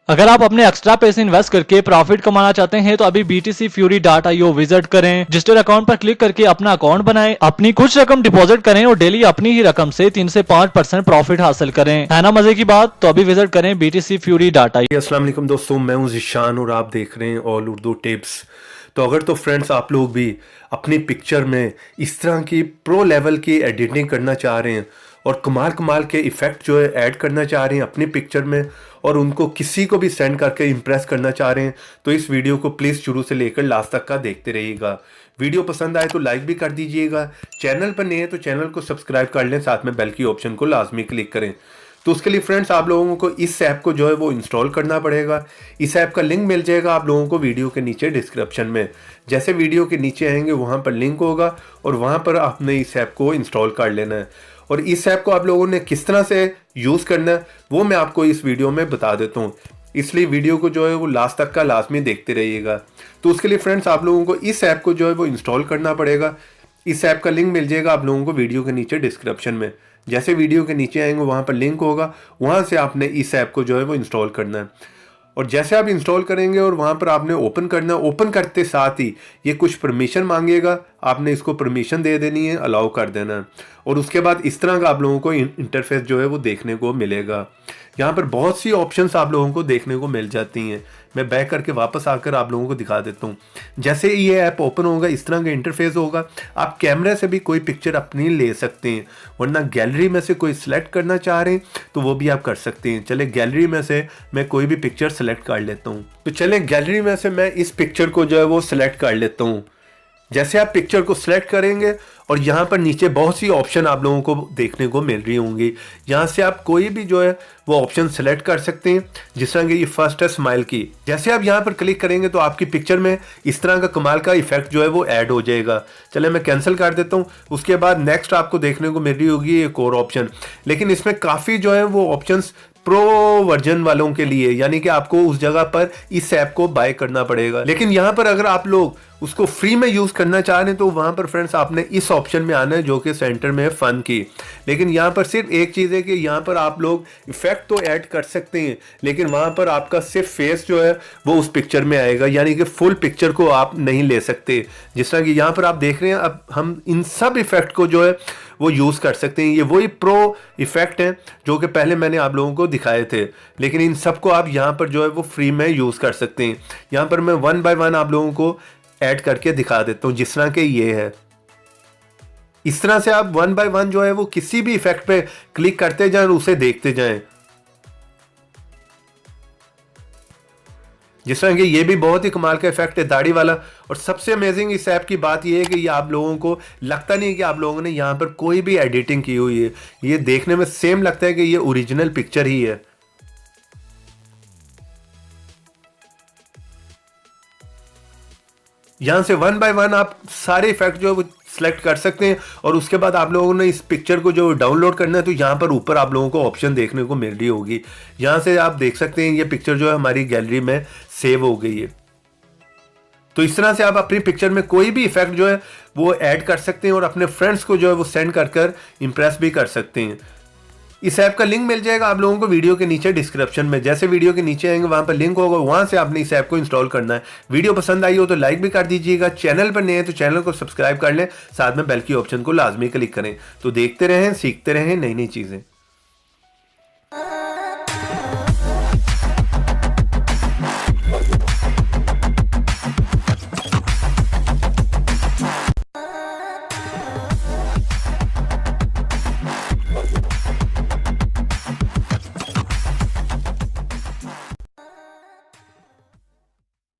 अगर आप अपने एक्स्ट्रा पैसे इन्वेस्ट करके प्रॉफिट कमाना चाहते हैं तो अभी BTCfury.io विजिट करें, रजिस्टर अकाउंट पर क्लिक करके अपना अकाउंट बनाएं, अपनी कुछ रकम डिपॉजिट करें और डेली अपनी ही रकम से 3 से 5% प्रॉफिट हासिल करें। है ना मजे की बात? तो अभी विजिट करें BTCfury.io। अस्सलाम वालेकुम दोस्तों, मैं हूं ज़िशान और आप देख रहे हैं ऑल उर्दू टिप्स। तो अगर तो फ्रेंड्स आप लोग भी अपनी पिक्चर में इस तरह की प्रो लेवल की एडिटिंग करना चाह रहे हैं और कमाल कमाल के इफ़ेक्ट जो है ऐड करना चाह रहे हैं अपनी पिक्चर में और उनको किसी को भी सेंड करके इम्प्रेस करना चाह रहे हैं, तो इस वीडियो को प्लीज़ शुरू से लेकर लास्ट तक का देखते रहिएगा। वीडियो पसंद आए तो लाइक भी कर दीजिएगा, चैनल पर नए हैं तो चैनल को सब्सक्राइब कर लें, साथ में बेल की ऑप्शन को लाजमी क्लिक करें। तो उसके लिए फ्रेंड्स आप लोगों को इस ऐप को जो है वो इंस्टॉल करना पड़ेगा। इस ऐप का लिंक मिल जाएगा आप लोगों को वीडियो के नीचे डिस्क्रिप्शन में। जैसे वीडियो के नीचे आएंगे वहाँ पर लिंक होगा और वहाँ पर आपने इस ऐप को इंस्टॉल कर लेना है। और इस ऐप को आप लोगों ने किस तरह से यूज़ करना है वो मैं आपको इस वीडियो में बता देता हूँ, इसलिए वीडियो को जो है वो लास्ट तक का लाजमी देखते रहिएगा। तो उसके लिए फ्रेंड्स आप लोगों को इस ऐप को जो है वो इंस्टॉल करना पड़ेगा। इस ऐप का लिंक मिल जाएगा आप लोगों को वीडियो के नीचे डिस्क्रिप्शन में। जैसे वीडियो के नीचे आएंगे वहाँ पर लिंक होगा, वहाँ से आपने इस ऐप को जो है वो इंस्टॉल करना है। और जैसे आप इंस्टॉल करेंगे और वहाँ पर आपने ओपन करना है, ओपन करते साथ ही ये कुछ परमिशन मांगेगा, आपने इसको परमिशन दे देनी है, अलाउ कर देना है। और उसके बाद इस तरह का आप लोगों को इंटरफेस जो है वो देखने को मिलेगा। यहाँ पर बहुत सी ऑप्शंस आप लोगों को देखने को मिल जाती हैं। मैं बैक करके वापस आकर आप लोगों को दिखा देता हूँ। जैसे ये ऐप ओपन होगा इस तरह का इंटरफेस होगा। आप कैमरे से भी कोई पिक्चर अपनी ले सकते हैं, वरना गैलरी में से कोई सिलेक्ट करना चाह रहे हैं तो वो भी आप कर सकते हैं। चले गैलरी में से मैं कोई भी पिक्चर सेलेक्ट कर लेता हूँ। तो चले गैलरी में से मैं इस पिक्चर को जो है वो सिलेक्ट कर लेता हूँ। जैसे आप पिक्चर को सिलेक्ट करेंगे और यहाँ पर नीचे बहुत सी ऑप्शन आप लोगों को देखने को मिल रही होंगी। यहाँ से आप कोई भी जो है वो ऑप्शन सेलेक्ट कर सकते हैं। जिस तरह की ये फर्स्ट है स्माइल की, जैसे आप यहाँ पर क्लिक करेंगे तो आपकी पिक्चर में इस तरह का कमाल का इफेक्ट जो है वो ऐड हो जाएगा। चले मैं कैंसिल कर देता हूँ। उसके बाद नेक्स्ट आपको देखने को मिल रही होगी एक और ऑप्शन, लेकिन इसमें काफ़ी जो है वो ऑप्शंस प्रो वर्जन वालों के लिए, यानी कि आपको उस जगह पर इस ऐप को बाय करना पड़ेगा। लेकिन यहाँ पर अगर आप लोग उसको फ्री में यूज़ करना चाह रहे हैं तो वहाँ पर फ्रेंड्स आपने इस ऑप्शन में आना है जो कि सेंटर में है फन की। लेकिन यहाँ पर सिर्फ एक चीज़ है कि यहाँ पर आप लोग इफेक्ट तो ऐड कर सकते हैं, लेकिन वहाँ पर आपका सिर्फ फेस जो है वो उस पिक्चर में आएगा, यानी कि फुल पिक्चर को आप नहीं ले सकते। जिस तरह कि यहाँ पर आप देख रहे हैं, अब हम इन सब इफेक्ट को जो है वो यूज़ कर सकते हैं। ये वही प्रो इफेक्ट हैं जो कि पहले मैंने आप लोगों को दिखाए थे, लेकिन इन सबको आप यहाँ पर जो है वो फ्री में यूज़ कर सकते हैं। यहाँ पर मैं 1 बाय 1 आप लोगों को ऐड करके दिखा देता हूँ। जिस तरह के ये है, इस तरह से आप 1 बाय 1 जो है वो किसी भी इफेक्ट पे क्लिक करते जाएं और उसे देखते जाएं। जिस तरह कि ये भी बहुत ही कमाल का इफेक्ट है दाढ़ी वाला। और सबसे अमेजिंग इस ऐप की बात ये है कि ये आप लोगों को लगता नहीं है कि आप लोगों ने यहाँ पर कोई भी एडिटिंग की हुई है। ये देखने में सेम लगता है कि ये ओरिजिनल पिक्चर ही है। यहाँ से 1 बाय 1 आप सारे इफेक्ट जो है वो सिलेक्ट कर सकते हैं। और उसके बाद आप लोगों ने इस पिक्चर को जो डाउनलोड करना है तो यहाँ पर ऊपर आप लोगों को ऑप्शन देखने को मिल रही होगी। यहाँ से आप देख सकते हैं ये पिक्चर जो है हमारी गैलरी में सेव हो गई है। तो इस तरह से आप अपनी पिक्चर में कोई भी इफेक्ट जो है वो ऐड कर सकते हैं और अपने फ्रेंड्स को जो है वो सेंड कर इम्प्रेस भी कर सकते हैं। इस ऐप का लिंक मिल जाएगा आप लोगों को वीडियो के नीचे डिस्क्रिप्शन में। जैसे वीडियो के नीचे आएंगे वहाँ पर लिंक होगा, वहाँ से आपने इस ऐप को इंस्टॉल करना है। वीडियो पसंद आई हो तो लाइक भी कर दीजिएगा, चैनल पर नए हैं तो चैनल को सब्सक्राइब कर लें, साथ में बेल की ऑप्शन को लाजमी क्लिक करें। तो देखते रहें, सीखते रहें नई नई चीज़ें।